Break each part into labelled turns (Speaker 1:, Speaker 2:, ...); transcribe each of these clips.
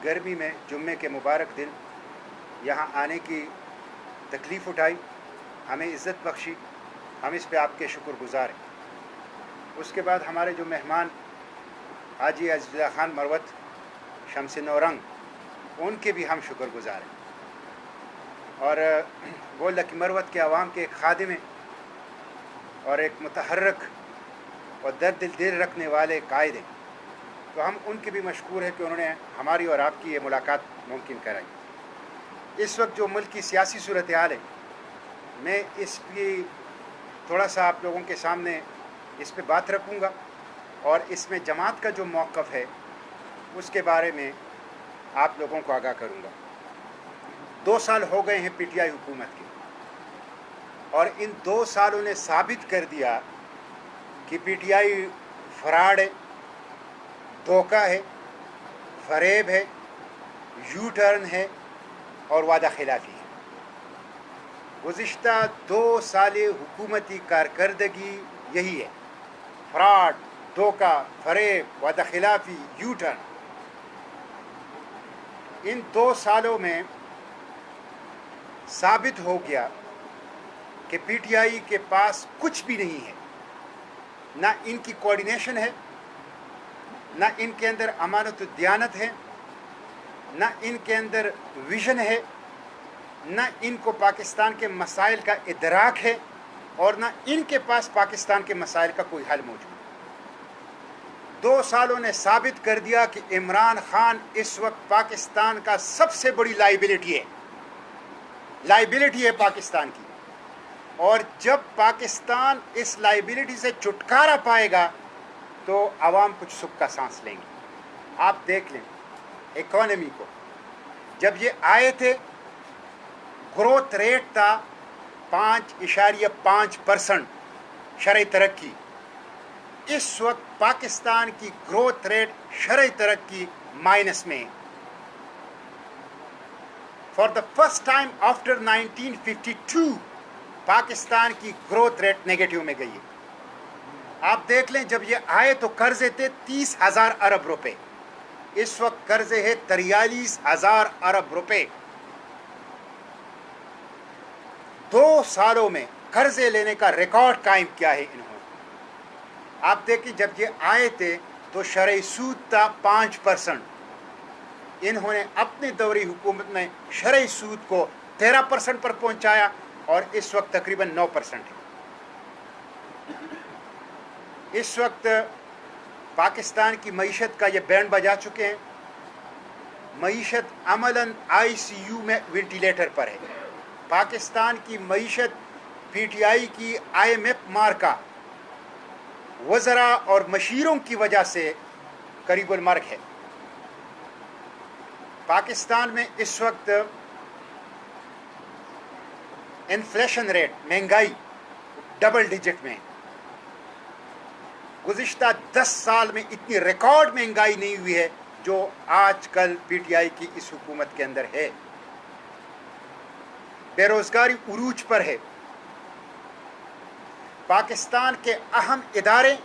Speaker 1: गर्मी में जुम्मे के मुबारक दिन यहाँ आने की तकलीफ़ उठाई, हमें इज़्ज़त बख्शी, हम इस पे आपके शुक्रगुज़ार हैं। उसके बाद हमारे जो मेहमान हाजी अज़ीज़ुल्लाह खान मरवत शम्स नौरंग, उनके भी हम शुक्रगुज़ार हैं। और वो लकी मरवत के आवाम के एक खादिम हैं और एक मुतहर्रक और दर्द दिल रखने वाले कायद हैं, तो हम उनके भी मशकूर हैं कि उन्होंने हमारी और आपकी ये मुलाकात मुमकिन कराई। इस वक्त जो मुल्क की सियासी सूरत हाल है, मैं इस पर थोड़ा सा आप लोगों के सामने इस पे बात रखूँगा और इसमें जमात का जो मौक़िफ़ है उसके बारे में आप लोगों को आगाह करूँगा। 2 साल हो गए हैं PTI हुकूमत के, और इन 2 सालों ने साबित कर दिया कि PTI फ्रॉड है, धोखा है, फरेब है, यू टर्न है और वादा खिलाफ़ी है। गुज़िश्ता 2 साल हुकूमती कारकर्दगी यही है, फ्रॉड, धोखा, फरेब, वादा खिलाफ़ी, यू टर्न। इन 2 सालों में साबित हो गया कि PTI के पास कुछ भी नहीं है, ना इनकी कोऑर्डिनेशन है, ना इनके अंदर अमानत व दियानत है, ना इनके अंदर विज़न है, ना इनको पाकिस्तान के मसाइल का इदराक है, और ना इनके पास पाकिस्तान के मसाइल का कोई हल मौजूद है। 2 सालों ने साबित कर दिया कि इमरान खान इस वक्त पाकिस्तान का सबसे बड़ी लाइबिलिटी है पाकिस्तान की, और जब पाकिस्तान इस लाइबिलिटी से छुटकारा पाएगा तो आवाम कुछ सुख का सांस लेंगे। आप देख लें इकॉनमी को, जब ये आए थे ग्रोथ रेट था 5.5% शरई तरक्की। इस वक्त पाकिस्तान की ग्रोथ रेट शरई तरक्की माइनस में है। For the first time after 1952 Pakistan की ग्रोथ रेट नेगेटिव में गई है। आप देख लें, जब ये आए तो कर्जे थे 30,000 अरब रुपए, इस वक्त कर्जे है 43,000 अरब रुपए। 2 सालों में कर्जे लेने का रिकॉर्ड कायम किया है इन्होंने। आप देखिए, जब ये आए थे तो शरई सूद था 5%, इन्होंने अपने दौरी हुकूमत में शरई सूद को 13% पर पहुंचाया और इस वक्त तकरीबन 9% है। इस वक्त पाकिस्तान की मईशत का ये बैंड बजा चुके हैं। मईशत अमलन ICU में वेंटिलेटर पर है। पाकिस्तान की मईशत PTI की IMF मार्का वज़रा और मशीरों की वजह से करीबुल मर्ग है। पाकिस्तान में इस वक्त इन्फ्लेशन रेट, महंगाई डबल डिजिट में। गुज़िश्ता 10 साल में इतनी रिकॉर्ड महंगाई नहीं हुई है जो आजकल PTI की इस हुकूमत के अंदर है। बेरोजगारी उरूज पर है। पाकिस्तान के अहम इदारे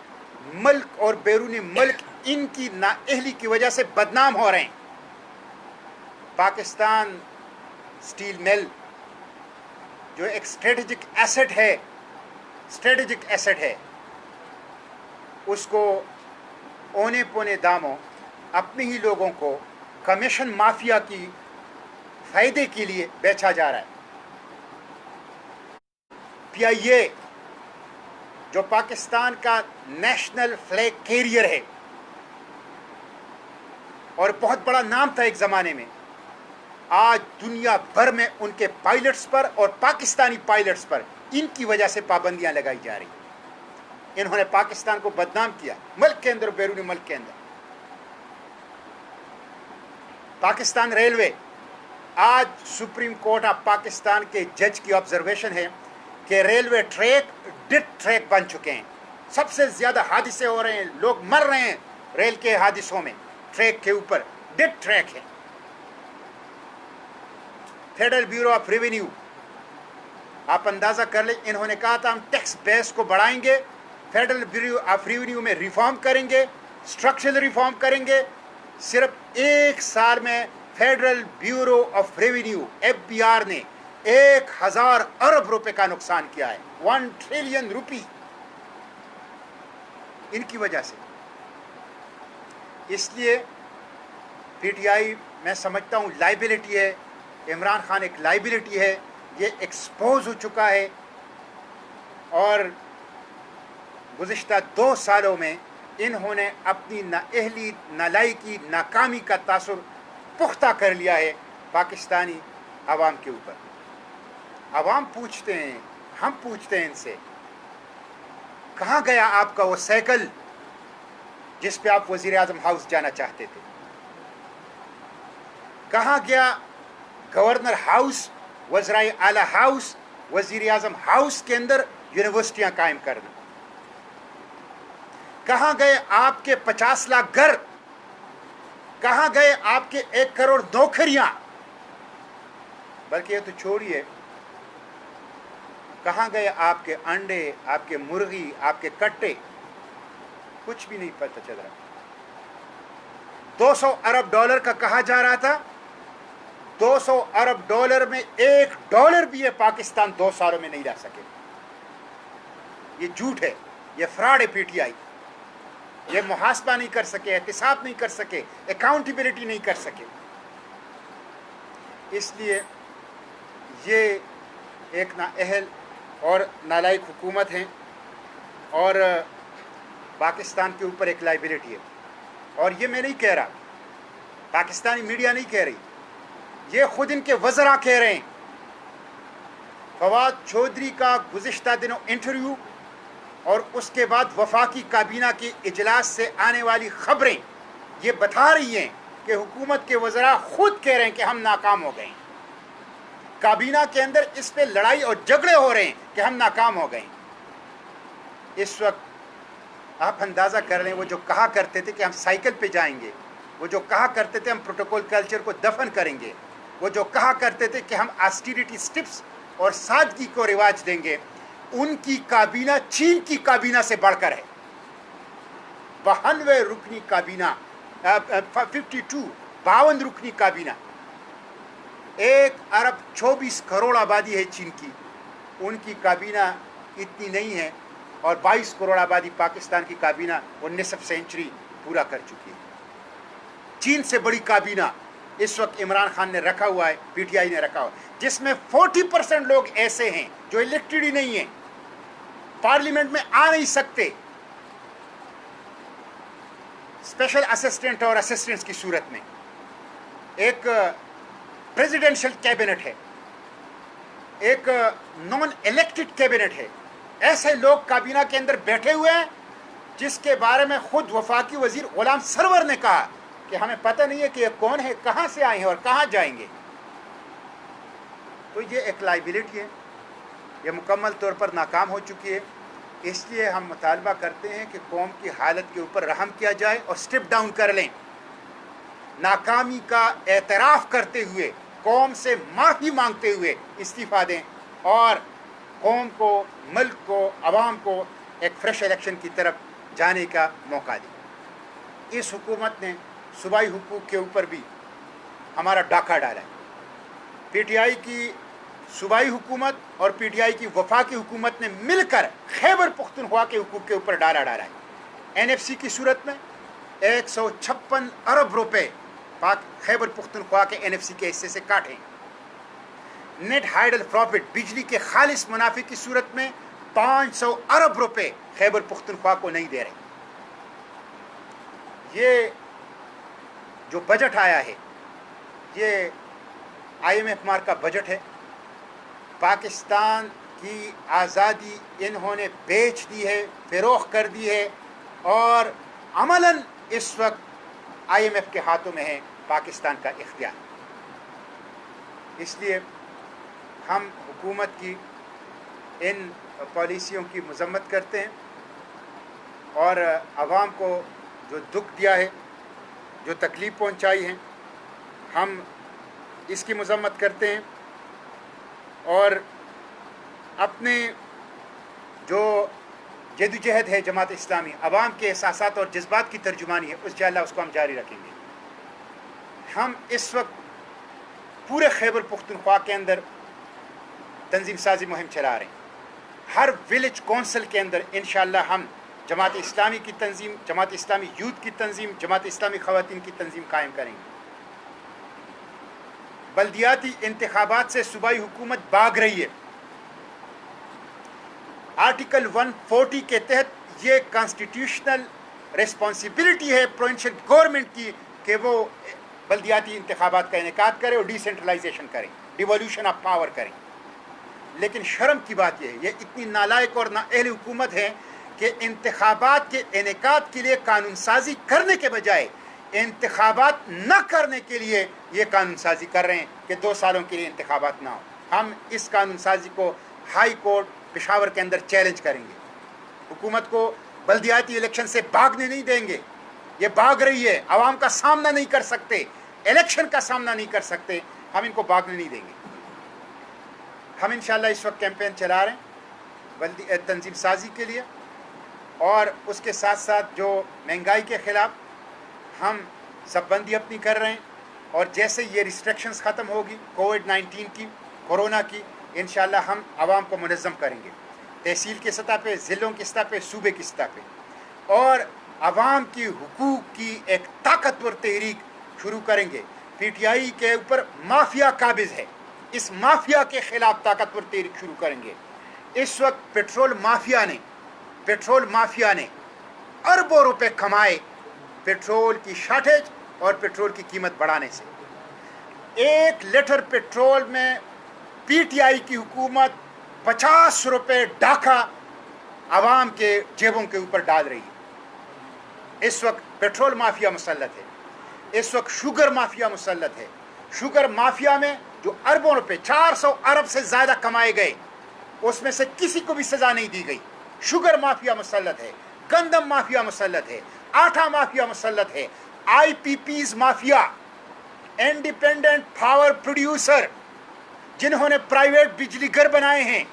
Speaker 1: मुल्क और बैरूनी मुल्क इनकी नाअहली की वजह से बदनाम हो रहे हैं। पाकिस्तान स्टील मिल जो एक स्ट्रेटेजिक एसेट है, उसको औने पौने दामों अपने ही लोगों को कमीशन माफिया की फायदे के लिए बेचा जा रहा है। PIA जो पाकिस्तान का नेशनल फ्लैग कैरियर है और बहुत बड़ा नाम था एक ज़माने में, आज दुनिया भर में उनके पायलट्स पर और पाकिस्तानी पायलट्स पर इनकी वजह से पाबंदियां लगाई जा रही। इन्होंने पाकिस्तान को बदनाम किया मुल्क के अंदर, बैरूनी मुल्क के अंदर। पाकिस्तान रेलवे, आज सुप्रीम कोर्ट ऑफ पाकिस्तान के जज की ऑब्जर्वेशन है कि रेलवे ट्रैक डिट ट्रैक बन चुके हैं। सबसे ज़्यादा हादसे हो रहे हैं, लोग मर रहे हैं रेल के हादसों में। ट्रैक के ऊपर डिट ट्रैक है। फेडरल ब्यूरो ऑफ रेवेन्यू, आप अंदाज़ा कर लें, इन्होंने कहा था हम टैक्स बेस को बढ़ाएंगे, फेडरल ब्यूरो ऑफ रेवेन्यू में रिफॉर्म करेंगे, स्ट्रक्चरल रिफॉर्म करेंगे, सिर्फ एक साल में federal bureau of revenue FBR ने 1000 अरब रुपए का नुकसान किया है, 1 ट्रिलियन रुपी इनकी वजह से। इसलिए PTI मैं समझता हूँ लाइबिलिटी है, इमरान खान एक लाइबिलिटी है, ये एक्सपोज हो चुका है और गुज़िश्ता 2 सालों में इन्होंने अपनी नाअहली, नालायकी, नाकामी का तासुर पुख्ता कर लिया है पाकिस्तानी आवाम के ऊपर। आवाम पूछते हैं, हम पूछते हैं इनसे, कहाँ गया आपका वो साइकिल जिस पे आप वज़ीर आज़म हाउस जाना चाहते थे? कहाँ गया गवर्नर हाउस, वज़राए आला हाउस, वज़ीर आज़म हाउस के अंदर यूनिवर्सिटियाँ कायम करना? कहाँ गए आपके 50 लाख घर? कहाँ गए आपके 1 करोड़ नौकरियाँ? बल्कि ये तो छोड़िए, कहाँ गए आपके अंडे, आपके मुर्गी, आपके कट्टे? कुछ भी नहीं पता चल रहा। 200 अरब डॉलर का कहा जा रहा था, 200 अरब डॉलर में $1 भी ये पाकिस्तान 2 सालों में नहीं ला सके। ये झूठ है, ये फ्रॉड है। PTI ये मुहासबा नहीं कर सके, एहतिसाब नहीं कर सके, अकाउंटेबिलिटी नहीं कर सके। इसलिए ये एक नाअहल और नालायक हुकूमत है और पाकिस्तान के ऊपर एक लाइबिलिटी है। और ये मैं नहीं कह रहा, पाकिस्तानी मीडिया नहीं कह रही, ये खुद इनके वज़रा कह रहे हैं। फवाद चौधरी का गुज़िश्ता दिनों इंटरव्यू और उसके बाद वफाकी काबीना के इजलास से आने वाली ख़बरें ये बता रही हैं कि हुकूमत के वज़रा खुद कह रहे हैं कि हम नाकाम हो गए। काबीना के अंदर इस पे लड़ाई और झगड़े हो रहे हैं कि हम नाकाम हो गए। इस वक्त आप अंदाज़ा कर लें, वो जो कहा करते थे कि हम साइकिल पे जाएंगे, वो जो कहा करते थे हम प्रोटोकॉल कल्चर को दफन करेंगे, वो जो कहा करते थे कि हम ऑस्टेरिटी स्टेप्स और सादगी को रिवाज देंगे, उनकी काबीना चीन की काबीना से बढ़कर है। 92 रुकनी काबीना, 52 रुकनी काबीना, 1 अरब 24 करोड़ आबादी है चीन की, उनकी काबीना इतनी नहीं है। और 22 करोड़ आबादी पाकिस्तान की काबीना 19वीं सेंचुरी पूरा कर चुकी है। चीन से बड़ी काबीना इस वक्त इमरान खान ने रखा हुआ है, PTI ने रखा हुआ है, जिसमें 40% लोग ऐसे हैं जो इलेक्टेड ही नहीं है, पार्लियामेंट में आ नहीं सकते, स्पेशल असिस्टेंट और असिस्टेंट्स की सूरत में। एक प्रेसिडेंशियल कैबिनेट है, एक नॉन इलेक्टेड कैबिनेट है। ऐसे लोग काबीना के अंदर बैठे हुए हैं जिसके बारे में खुद वफाकी वजीर गुलाम सरवर ने कहा कि हमें पता नहीं है कि ये कौन है, कहाँ से आए हैं और कहाँ जाएंगे। तो ये एक लाइबिलिटी है, ये मुकम्मल तौर पर नाकाम हो चुकी है। इसलिए हम मुतालबा करते हैं कि कौम की हालत के ऊपर रहम किया जाए और स्टेप डाउन कर लें, नाकामी का एतराफ़ करते हुए, कौम से माफ़ी मांगते हुए इस्तीफ़ा दें और कौम को, मुल्क को, आवाम को एक फ्रेश इलेक्शन की तरफ जाने का मौका दें। इस हुकूमत ने सूबाई हुकूक के ऊपर भी हमारा डाका डाला है। PTI की सूबाई हुकूमत और PTI की वफाकी हुकूमत ने मिलकर खैबर पुख्तनख्वा के हुकूक के ऊपर डाला डाला है। NFC की सूरत में 156 अरब रुपए पाक खैबर पुख्तनख्वा के NFC के हिस्से से काटें। नेट हाइडल प्रॉफिट, बिजली के खालिस मुनाफे की सूरत में 500 अरब रुपए खैबर पुख्तनख्वा को नहीं दे रहे। ये जो बजट आया है, ये IMF मार्क का बजट है। पाकिस्तान की आज़ादी इन्होंने बेच दी है, फ़रोख्त कर दी है और अमलन इस वक्त IMF के हाथों में है पाकिस्तान का इख्तियार। इसलिए हम हुकूमत की इन पॉलिसियों की मज़म्मत करते हैं और आवाम को जो दुख दिया है, जो तकलीफ़ पहुंचाई है, हम इसकी मज़म्मत करते हैं और अपने जो जदोजहद है जमात इस्लामी, आवाम के एहसासात और जज्बात की तर्जुमानी है, इंशाअल्लाह उसको हम जारी रखेंगे। हम इस वक्त पूरे खैबर पुख्तनख्वा के अंदर तंजीम साजी मुहिम चला रहे हैं। हर विलेज कौंसिल के अंदर इंशाअल्लाह हम जमात इस्लामी की तंजीम, जमात इस्लामी यूथ की तंजीम, जमात इस्लामी ख़वातीन की तंजीम कायम करेंगे। बल्दियाती इंतखाबात से सूबाई हुकूमत भाग रही है। आर्टिकल 140 के तहत ये कॉन्स्टिट्यूशनल रिस्पॉन्सिबिलिटी है प्रोविंशियल गवर्नमेंट की कि वो बल्दियाती इंतखाबात का इनेकाद करे और डिसेंट्रलाइजेशन करें, डिवोल्यूशन ऑफ पावर करें। लेकिन शर्म की बात यह है, ये इतनी नालायक और नाअहल हुकूमत है कि इंतखाबात के इनेकाद के लिए कानून साजी करने के बजाय इंतखाबात न करने के लिए ये कानून साजी कर रहे हैं कि 2 सालों के लिए इंतखाबात ना हो। हम इस कानून साजी को हाई कोर्ट पेशावर के अंदर चैलेंज करेंगे। हुकूमत को बल्दियाती इलेक्शन से भागने नहीं देंगे। ये भाग रही है, आवाम का सामना नहीं कर सकते, इलेक्शन का सामना नहीं कर सकते, हम इनको भागने नहीं देंगे। हम इंशाअल्लाह इस वक्त कैंपेन चला रहे हैं तंजीम साजी के लिए, और उसके साथ साथ जो महंगाई के ख़िलाफ़ हम सबबंदी अपनी कर रहे हैं। और जैसे ये रिस्ट्रिक्शंस ख़त्म होगी कोविड-19 की, कोरोना की, इंशाअल्लाह हम आवाम को मुनज़्ज़म करेंगे, तहसील की सतह पे, ज़िलों की सतह पे, सूबे की सतह पे, और आवाम की हुकूक की एक ताकतवर तहरीक शुरू करेंगे। PTI के ऊपर माफिया काबिज़ है, इस माफिया के ख़िलाफ़ ताकतवर तहरीक शुरू करेंगे। इस वक्त पेट्रोल माफिया ने अरबों रुपए कमाए पेट्रोल की शॉर्टेज और पेट्रोल की कीमत बढ़ाने से। 1 लीटर पेट्रोल में PTI की हुकूमत 50 रुपए डाका आवाम के जेबों के ऊपर डाल रही है। इस वक्त पेट्रोल माफिया मुसल्लत है, इस वक्त शुगर माफिया मुसल्लत है। शुगर माफिया में जो अरबों रुपए, 400 अरब से ज़्यादा कमाए गए, उसमें से किसी को भी सज़ा नहीं दी गई। शुगर माफिया मुसल्लत है, गंदम माफिया मुसल्लत है, आटा माफिया मुसल्लत है, IPPs mafia, independent power producer, जिन्होंने प्राइवेट बिजली घर बनाए हैं,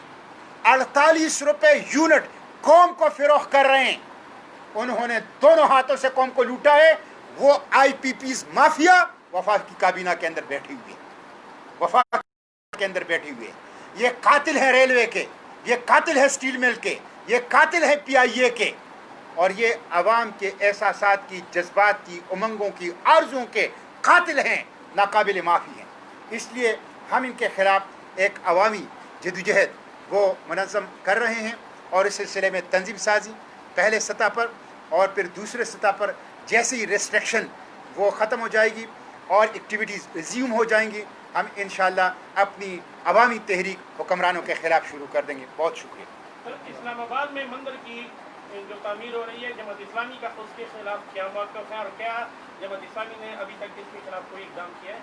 Speaker 1: 48 रुपए यूनिट कौम को फिरोख्त कर रहे हैं। उन्होंने दोनों हाथों से कौम को लूटा है। वो IPPs माफिया वफाक की काबीना के अंदर बैठी हुई है, वफाक के अंदर बैठी हुई है। ये कातिल है रेलवे के, ये कातिल है स्टील मिल के, ये कातिल है PIA के, और ये अवाम के एहसासात की, जज्बात की, उमंगों की, आरज़ुओं के कातिल हैं, नाकाबिल माफ़ी हैं। इसलिए हम इनके ख़िलाफ़ एक अवामी जदोजहद वो मुनज़्ज़म कर रहे हैं, और इस सिलसिले में तंजीम साजी पहले सतह पर और फिर दूसरे सतह पर जैसे ही रिस्ट्रिक्शन वो ख़त्म हो जाएगी और एक्टिविटीज़ रिज्यूम हो जाएंगी, हम इंशाअल्लाह अपनी अवामी तहरीक हुक्मरानों के ख़िलाफ़ शुरू कर देंगे। बहुत शुक्रिया।
Speaker 2: इस्लामाबाद में मंदिर की जो तामीर हो रही है, जमात इस्लामी का उसके खिलाफ क्या मौक़िफ़ है और क्या जमात इस्लामी ने अभी तक इसके खिलाफ कोई इक़दाम किया है?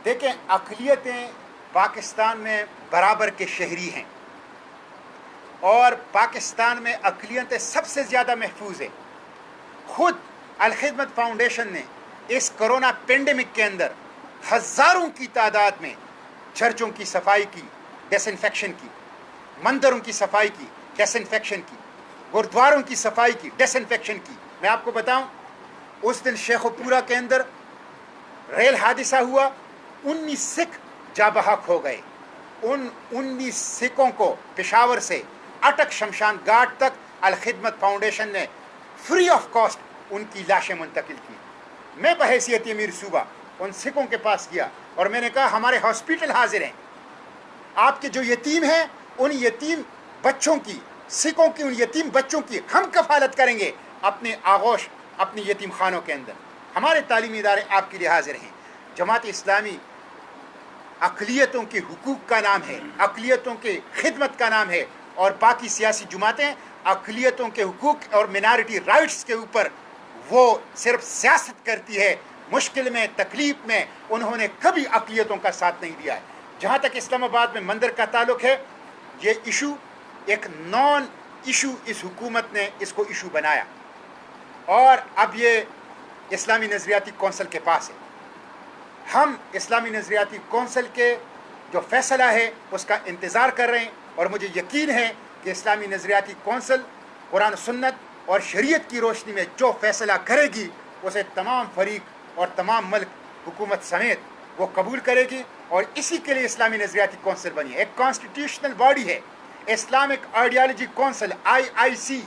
Speaker 1: देखें, अक़लियतें पाकिस्तान में बराबर के शहरी हैं, और पाकिस्तान में अक़लियतें सबसे ज़्यादा महफूज है। ख़ुद अल-खिदमत फाउंडेशन ने इस कोरोना पेंडेमिक के अंदर हज़ारों की तादाद में चर्चों की सफाई की, डिसइंफेक्शन की, मंदिरों की सफाई की, डिसइंफेक्शन की, गुरुद्वारों की सफाई की, डिसइंफेक्शन की। मैं आपको बताऊं, उस दिन शेखुपुरा के अंदर रेल हादसा हुआ, 19 सिख जा बहक हो गए। उन 19 सिखों को पेशावर से अटक शमशान घाट तक अल-खिदमत फाउंडेशन ने फ्री ऑफ कॉस्ट उनकी लाशें मुंतकिल की। मैं बहैसियत अमीर सूबा उन सिखों के पास गया और मैंने कहा, हमारे हॉस्पिटल हाजिर हैं, आपके जो यतीम हैं उन यतीम बच्चों की, सिखों की उन यतीम बच्चों की हम कफालत करेंगे अपने आगोश, अपनी यतीम खानों के अंदर। हमारे तालीमी इदारे आपके लिए हाजिर हैं। जमात इस्लामी अक़लियतों के हुकूक का नाम है, अक़लियतों के खिदमत का नाम है, और बाकी सियासी जमातें अक़लियतों के हुकूक और मिनारिटी राइट्स के ऊपर वो सिर्फ सियासत करती है। मुश्किल में, तकलीफ़ में उन्होंने कभी अक़लियतों का साथ नहीं दिया है। जहाँ तक इस्लामाबाद में मंदिर का ताल्लुक़ है, ये इशू एक नॉन इशू इस हुकूमत ने इसको इशू बनाया, और अब ये इस्लामी नज़रियाती कौंसिल के पास है। हम इस्लामी नज़रियाती कौंसिल के जो फ़ैसला है उसका इंतज़ार कर रहे हैं, और मुझे यकीन है कि इस्लामी नज़रियाती कौंसिल कुरान सुन्नत और शरीयत की रोशनी में जो फ़ैसला करेगी उसे तमाम फ़रीक और तमाम मुल्क हुकूमत समेत वो कबूल करेगी, और इसी के लिए इस्लामी नज़रियाती कौंसिल बनी है। एक कॉन्स्टिट्यूशनल बॉडी है इस्लामिक आइडियालॉजी कौंसिल IIC।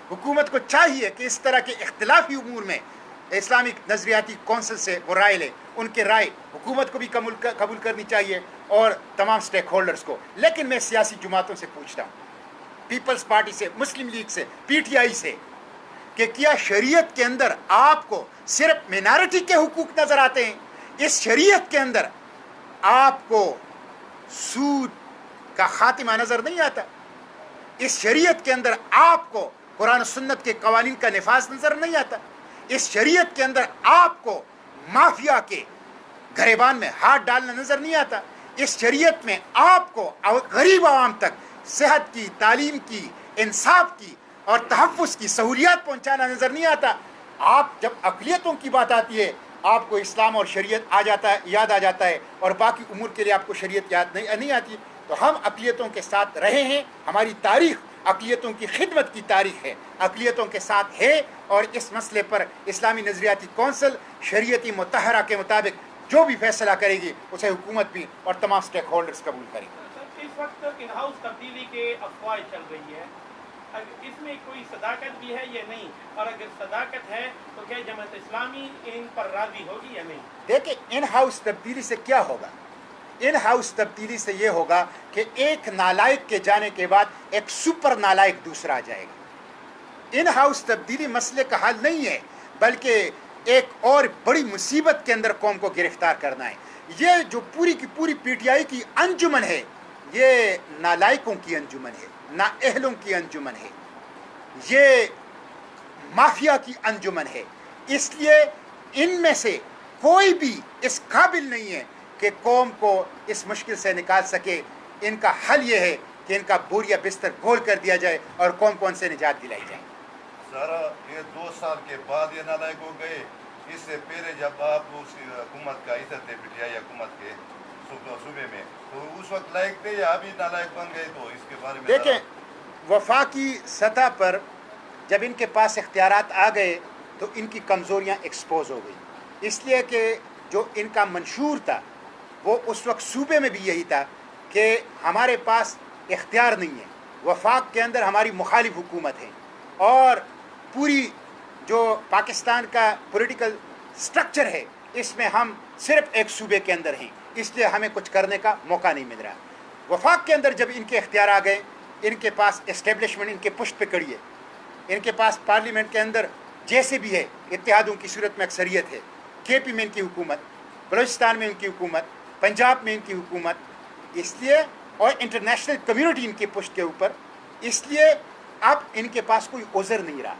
Speaker 1: हुकूमत को चाहिए कि इस तरह के इख्तिलाफी उमूर में इस्लामिक नज़रियाती कौंसिल से वो राय ले, उनके राय हुकूमत को भी कबूल करनी चाहिए और तमाम स्टेक होल्डर्स को। लेकिन मैं सियासी जमातों से पूछता हूँ, पीपल्स पार्टी से, मुस्लिम लीग से, PTI से, कि क्या शरीयत के अंदर आपको सिर्फ मिनॉरिटी के हुकूक नज़र आते हैं? इस शरीयत के अंदर आपको सूद का खातिमा नज़र नहीं आता? इस शरीयत के अंदर आपको कुरान और सुन्नत के कवानीन का निफाज नज़र नहीं आता? इस शरीयत के अंदर आपको माफिया के गरेबान में हाथ डालना नज़र नहीं आता? इस शरीयत में आपको गरीब आवाम तक सेहत की, तालीम की, इंसाफ की और तहफ़्फ़ुज़ की सहूलियात पहुँचाना नज़र नहीं आता? आप जब अक़लियतों की बात आती है, आपको इस्लाम और शरीयत याद आ जाता है, और बाकी उमूर के लिए आपको शरीयत याद नहीं आती। तो हम अक़लियतों के साथ रहे हैं, हमारी तारीख़ अक़लियतों की खिदमत की तारीख़ है, अक़लियतों के साथ है, और इस मसले पर इस्लामी नज़रियाती कौंसिल शरीयती मुतहरा के मुताबिक जो भी फैसला करेगी उसे हुकूमत भी और तमाम स्टेक होल्डर्स कबूल करेंगे।
Speaker 2: इस वक्त इन हाउस तब्दीली के अफवाह चल रही है, इसमें कोई सदाकत भी है या नहीं, और अगर सदाकत है तो क्या जमात इस्लामी इन पर राजी होगी या नहीं? देखिए,
Speaker 1: इन हाउस तब्दीली से क्या होगा? इन हाउस तब्दीली से ये होगा कि एक नालायक के जाने के बाद एक सुपर नालायक दूसरा आ जाएगा। इन हाउस तब्दीली मसले का हल नहीं है, बल्कि एक और बड़ी मुसीबत के अंदर कौम को गिरफ्तार करना है। ये जो पूरी की पूरी PTI की अंजुमन है, ये नालायकों की अंजुमन है, नाअहलों की अंजुमन है, ये माफिया की अंजुमन है। इसलिए इनमें से कोई भी इस काबिल नहीं है कि कौम को इस मुश्किल से निकाल सके। इनका हल ये है कि इनका बोरिया बिस्तर गोल कर दिया जाए और कौम को उनसे निजात दिलाई जाए।
Speaker 3: सर, ये 2 साल के बाद ये नालायक हो गए। इससे पहले जब आप उस हुकूमत का हिस्सा थे, PTI हुकूमत के सूबे में, तो उस वक्त लायक थे या अभी नालायक बन गए? तो इसके बारे में
Speaker 1: देखें, वफाकी सतह पर जब इनके पास इख्तियारात आ गए तो इनकी कमज़ोरियाँ एक्सपोज हो गई, इसलिए कि जो इनका मंशूर था वो उस वक्त सूबे में भी यही था कि हमारे पास इख्तियार नहीं है, वफाक के अंदर हमारी मुखालिफ हुकूमत है, और पूरी जो पाकिस्तान का पॉलिटिकल स्ट्रक्चर है इसमें हम सिर्फ एक सूबे के अंदर हैं, इसलिए हमें कुछ करने का मौका नहीं मिल रहा। वफाक के अंदर जब इनके इख्तियार आ गए, इनके पास एस्टेब्लिशमेंट इनके पुश्त पे खड़ी है, इनके पास पार्लियामेंट के अंदर जैसे भी है इत्तेहादों की सूरत में अक्सरियत है, KP में इनकी हुकूमत, बलूचिस्तान में इनकी हुकूमत, पंजाब में इनकी हुकूमत, इसलिए और इंटरनेशनल कम्युनिटी इनके पुश्त के ऊपर, इसलिए अब इनके पास कोई उज़र नहीं रहा।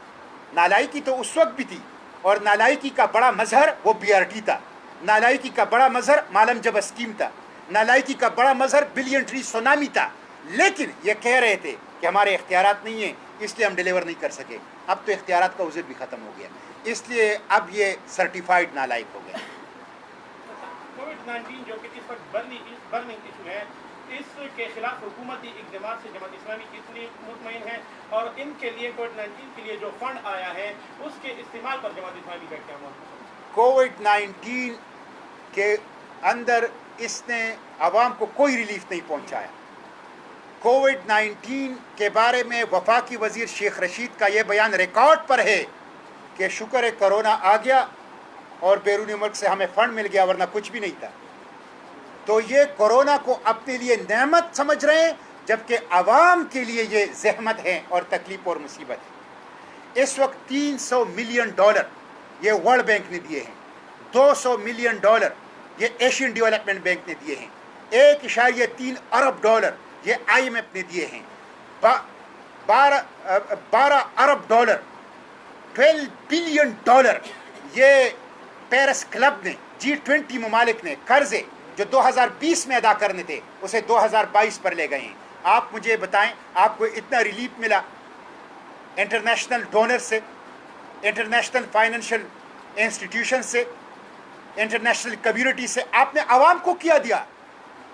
Speaker 1: नालायकी तो उस वक्त भी थी, और नालायकी का बड़ा मजहर वो BRT था, नालायकी का बड़ा मजहर मालम जब स्कीम था, नालायकी का बड़ा मजहर बिलियन ट्री सुनामी था, लेकिन ये कह रहे थे कि हमारे इख्तियारात नहीं हैं इसलिए हम डिलीवर नहीं कर सके। अब तो इख्तियारात का उज़र भी ख़त्म हो गया, इसलिए अब ये सर्टिफाइड नालायक हो गया।
Speaker 2: कोविड-19 जो कि इस वक्त बर्निंग इशू है, इसके खिलाफ हुकूमती इक़दाम से जमात इस्लामी कितनी मुतमईन है, और इनके लिए कोविड-19 के लिए जो फंड आया है उसके इस्तेमाल पर जमात इस्लामी का क्या मौक़िफ़ है?
Speaker 1: कोविड-19 के अंदर इसने आवाम को कोई रिलीफ नहीं पहुंचाया। कोविड-19 के बारे में वफाकी वज़ीर शेख रशीद का ये बयान रिकॉर्ड पर है कि शुक्र है कोरोना आ गया और बैरूनी मुल्क से हमें फ़ंड मिल गया, वरना कुछ भी नहीं था। तो ये कोरोना को अपने लिए नेमत समझ रहे हैं, जबकि आवाम के लिए ये ज़हमत है और तकलीफ़ और मुसीबत है। इस वक्त $300 मिलियन ये वर्ल्ड बैंक ने दिए हैं, $200 मिलियन ये एशियन डेवलपमेंट बैंक ने दिए हैं, $1.3 अरब ये IMF ने दिए हैं, 12 अरब $12 बिलियन ये पेरिस क्लब ने, G20 ममालिक ने कर्ज़े जो 2020 में अदा करने थे उसे 2022 पर ले गए हैं। आप मुझे बताएं, आपको इतना रिलीफ मिला इंटरनेशनल डोनर से, इंटरनेशनल फाइनेंशियल इंस्टीट्यूशन से, इंटरनेशनल कम्युनिटी से, आपने आवाम को क्या दिया?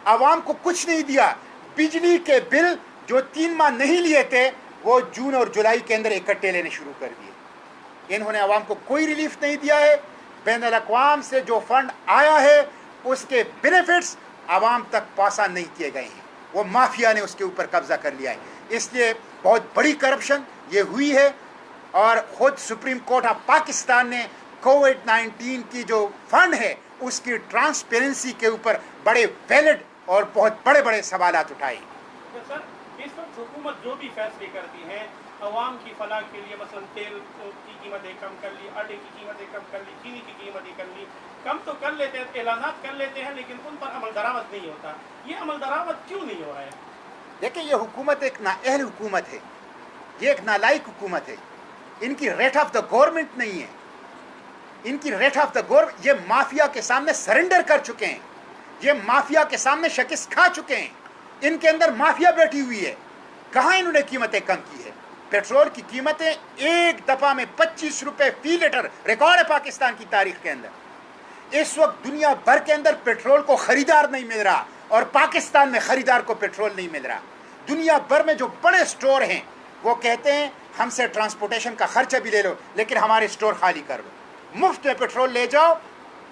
Speaker 1: आवाम को कुछ नहीं दिया। बिजली के बिल जो 3 माह नहीं लिए थे वो जून और जुलाई के अंदर इकट्ठे लेने शुरू कर दिए। इन्होंने आवाम को कोई रिलीफ नहीं दिया है। बैन अल-अक़वाम से जो फंड आया है उसके बेनिफिट्स आवाम तक पासा नहीं किए गए हैं, वो माफिया ने उसके ऊपर कब्जा कर लिया है। इसलिए बहुत बड़ी करप्शन ये हुई है और ख़ुद सुप्रीम कोर्ट ऑफ पाकिस्तान ने कोविड-19 की जो फंड है उसकी ट्रांसपेरेंसी के ऊपर बड़े वैलिड और बहुत बड़े बड़े सवालात उठाए।
Speaker 2: तो सर, इस वक्त हुकूमत जो भी फैसले करती है अवाम की फलाह के लिए, मसलन तेल की कीमतें कम कर ली, आटे की कीमतें कम कर ली, चीनी की कीमतें कर ली, कम तो कर लेते हैं, ऐलानात कर लेते हैं, लेकिन उन पर अमल दरामद नहीं होता। ये अमल दरामद क्यों नहीं हो रहा है?
Speaker 1: देखिए, ये हुकूमत एक नाअहल हुकूमत है, ये एक नालायक हुकूमत है। इनकी रेट ऑफ द गवर्नमेंट नहीं है, इनकी रेट ऑफ द गवर्नमेंट, ये माफिया के सामने सरेंडर कर चुके हैं, ये माफिया के सामने शिकस्त खा चुके हैं, इनके अंदर माफिया बैठी हुई है। कहाँ इन्होंने कीमतें कम की है? पेट्रोल की कीमतें एक दफ़ा में 25 रुपए फी लीटर रिकॉर्ड है पाकिस्तान की तारीख के अंदर। इस वक्त दुनिया भर के अंदर पेट्रोल को खरीदार नहीं मिल रहा और पाकिस्तान में खरीदार को पेट्रोल नहीं मिल रहा। दुनिया भर में जो बड़े स्टोर हैं वो कहते हैं हमसे ट्रांसपोर्टेशन का खर्चा भी ले लो, लेकिन हमारे स्टोर खाली कर लो, मुफ्त में पेट्रोल ले जाओ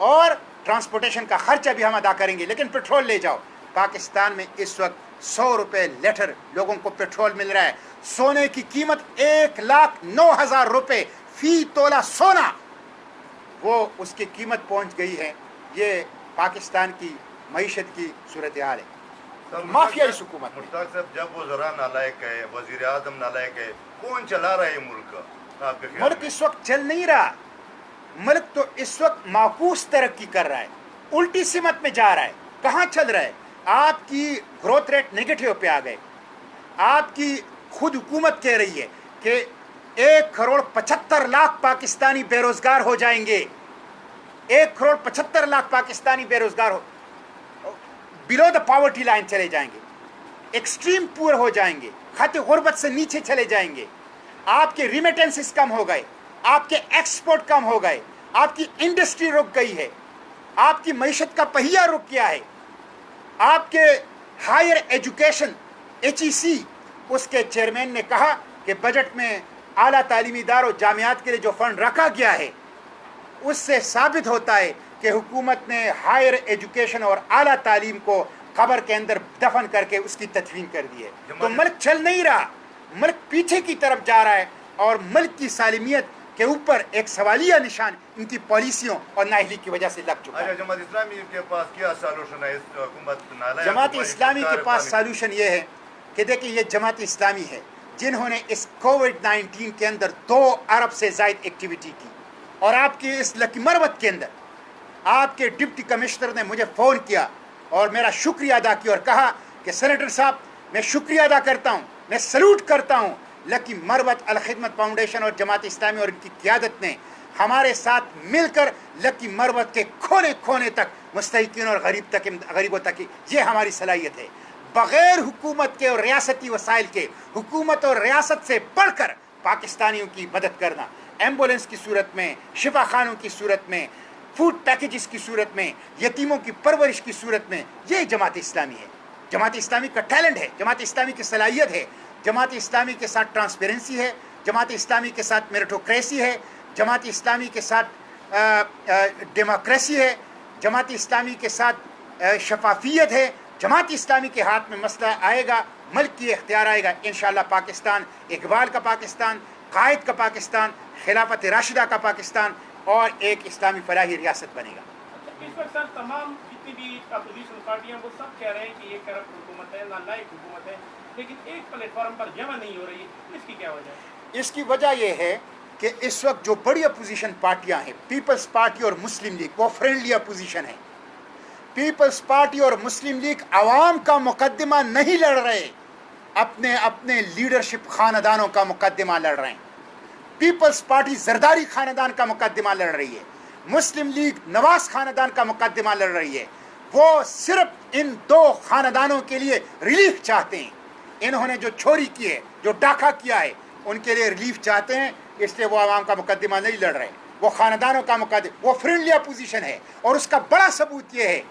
Speaker 1: और ट्रांसपोर्टेशन का खर्चा भी हम अदा करेंगे, लेकिन पेट्रोल ले जाओ। पाकिस्तान में इस वक्त 100 रुपये लीटर लोगों को पेट्रोल मिल रहा है। सोने की कीमत 1,09,000 रुपये फी तोला सोना, वो उसकी कीमत पहुंच गई है। ये पाकिस्तान की मईशत की सूरत हाल है। माफियाई हुकूमत।
Speaker 3: मुश्ताक साहब, जब वो ज़रा नालायक है, वज़ीर आज़म नालायक है, कौन चला रहा है मुल्क? आपके ख्याल
Speaker 1: मुल्क इस वक्त चल नहीं रहा। मुल्क तो इस वक्त माकूस तरक्की कर रहा है, उल्टी सिमत में जा रहा है। कहाँ चल रहा है? आपकी ग्रोथ रेट नेगेटिव पे आ गए। आपकी खुद हुकूमत कह रही है कि 1,75,00,000 पाकिस्तानी बेरोजगार हो जाएंगे। 1,75,00,000 पाकिस्तानी बेरोजगार हो, बिलो द पॉवर्टी लाइन चले जाएंगे, एक्सट्रीम पुअर हो जाएंगे, खाते गुर्बत से नीचे चले जाएंगे। आपके रिमिटेंसेस कम हो गए, आपके एक्सपोर्ट कम हो गए, आपकी इंडस्ट्री रुक गई है, आपकी मईशत का पहिया रुक गया है। आपके हायर एजुकेशन HEC उसके चेयरमैन ने कहा कि बजट में आला तालीमी इदारों जामियात के लिए जो फंड रखा गया है उससे साबित होता है कि हुकूमत ने हायर एजुकेशन और आला तालीम को कब्र के अंदर दफन करके उसकी तदफीन कर दी है। तो मुल्क चल नहीं रहा, मुल्क पीछे की तरफ जा रहा है और मुल्क की सालिमियत के ऊपर एक सवालिया निशान इनकी पॉलिसियों और नाअहली की वजह से लग चुका है।
Speaker 3: जमात इस्लामी के पास क्या सॉल्यूशन है इस हुकूमत नालायक?
Speaker 1: जमात इस्लामी के पास सॉल्यूशन ये है कि देखिए, ये जमात इस्लामी है जिन्होंने इस कोविड-19 के अंदर 2 अरब से ज़ायद एक्टिविटी की। और आपकी इस लकी मरवत के अंदर आपके डिप्टी कमिश्नर ने मुझे फ़ोन किया और मेरा शुक्रिया अदा किया और कहा कि सेनेटर साहब, मैं शुक्रिया अदा करता हूँ, मैं सल्यूट करता हूँ लकी मरवत अल खिदमत फाउंडेशन और जमात इस्लामी और इनकी क़यादत ने हमारे साथ मिलकर लकी मरवत के कोने कोने तक मुस्तहिकीन और गरीबों तक ये हमारी सलाहियत है। बग़ैर हुकूमत के और रियासती वसाइल के, हुकूमत और रियासत से बढ़कर पाकिस्तानियों की मदद करना, एम्बुलेंस की सूरत में, शिफा खानों की सूरत में, फूड पैकेजेस की सूरत में, यतीमों की परवरिश की सूरत में, ये जमात इस्लामी है। जमात इस्लामी का टैलेंट है, जमात इस्लामी की सलाहियत है, जमात इस्लामी के साथ ट्रांसपेरेंसी है, जमात इस्लामी के साथ मेरिटोक्रेसी है, जमात इस्लामी के साथ डेमोक्रेसी है, जमात इस्लामी के साथ शफाफियत है। जमात इस्लामी के हाथ में मसला आएगा, मुल्क की इख्तियार आएगा, इंशाअल्लाह पाकिस्तान इकबाल का पाकिस्तान, कायद का पाकिस्तान, खिलाफत राशिदा का पाकिस्तान और एक इस्लामी फलाही रियासत बनेगा।
Speaker 2: इस वक्त सर तमाम जितनी भी अपोजिशन पार्टियां वो सब कह रहे हैं कि ये करप्ट हुकूमत है, नालायक हुकूमत है, लेकिन एक प्लेटफॉर्म पर जमा नहीं हो रही है। इसकी क्या वजह है?
Speaker 1: इसकी वजह यह है कि इस वक्त जो बड़ी अपोजिशन पार्टियां हैं, पीपल्स पार्टी और मुस्लिम लीग, वो फ्रेंडली अपोजिशन है। पीपल्स पार्टी और मुस्लिम लीग आवाम का मुकदमा नहीं लड़ रहे, अपने अपने लीडरशिप खानदानों का मुकदमा लड़ रहे हैं। पीपल्स पार्टी जरदारी खानदान का मुकदमा लड़ रही है, मुस्लिम लीग नवाज खानदान का मुकदमा लड़ रही है। वो सिर्फ इन 2 खानदानों के लिए रिलीफ चाहते हैं। इन्होंने जो चोरी की है, जो डाका किया है, उनके लिए रिलीफ चाहते हैं, इसलिए वो आवाम का मुकदमा नहीं लड़ रहे, वो खानदानों का मुकदमा, वो फ्रेंडली अपोजिशन है। और उसका बड़ा सबूत ये है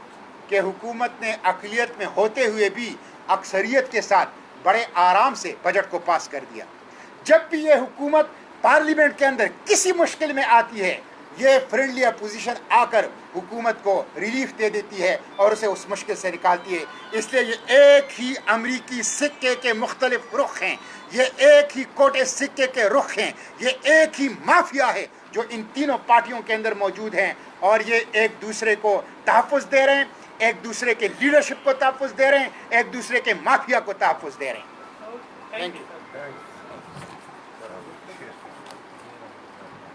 Speaker 1: कि हुकूमत ने अक़लियत में होते हुए भी अक्सरियत के साथ बड़े आराम से बजट को पास कर दिया। जब भी ये हुकूमत पार्लियामेंट के अंदर किसी मुश्किल में आती है, یہ فرینڈلی اپوزیشن آ کر حکومت کو ریلیف دے دیتی ہے اور اسے اس مشکل سے نکالتی ہے. اس لیے یہ ایک ہی امریکی سکے کے مختلف رخ ہیں, یہ ایک ہی کوٹے سکے کے رخ ہیں, یہ ایک ہی مافیا ہے جو ان تینوں پارٹیوں کے اندر موجود ہیں, اور یہ ایک دوسرے کو تحفظ دے رہے ہیں, ایک دوسرے کے لیڈرشپ کو تحفظ دے رہے ہیں, ایک دوسرے کے مافیا کو تحفظ دے رہے ہیں.
Speaker 2: Thank you
Speaker 3: Thank you.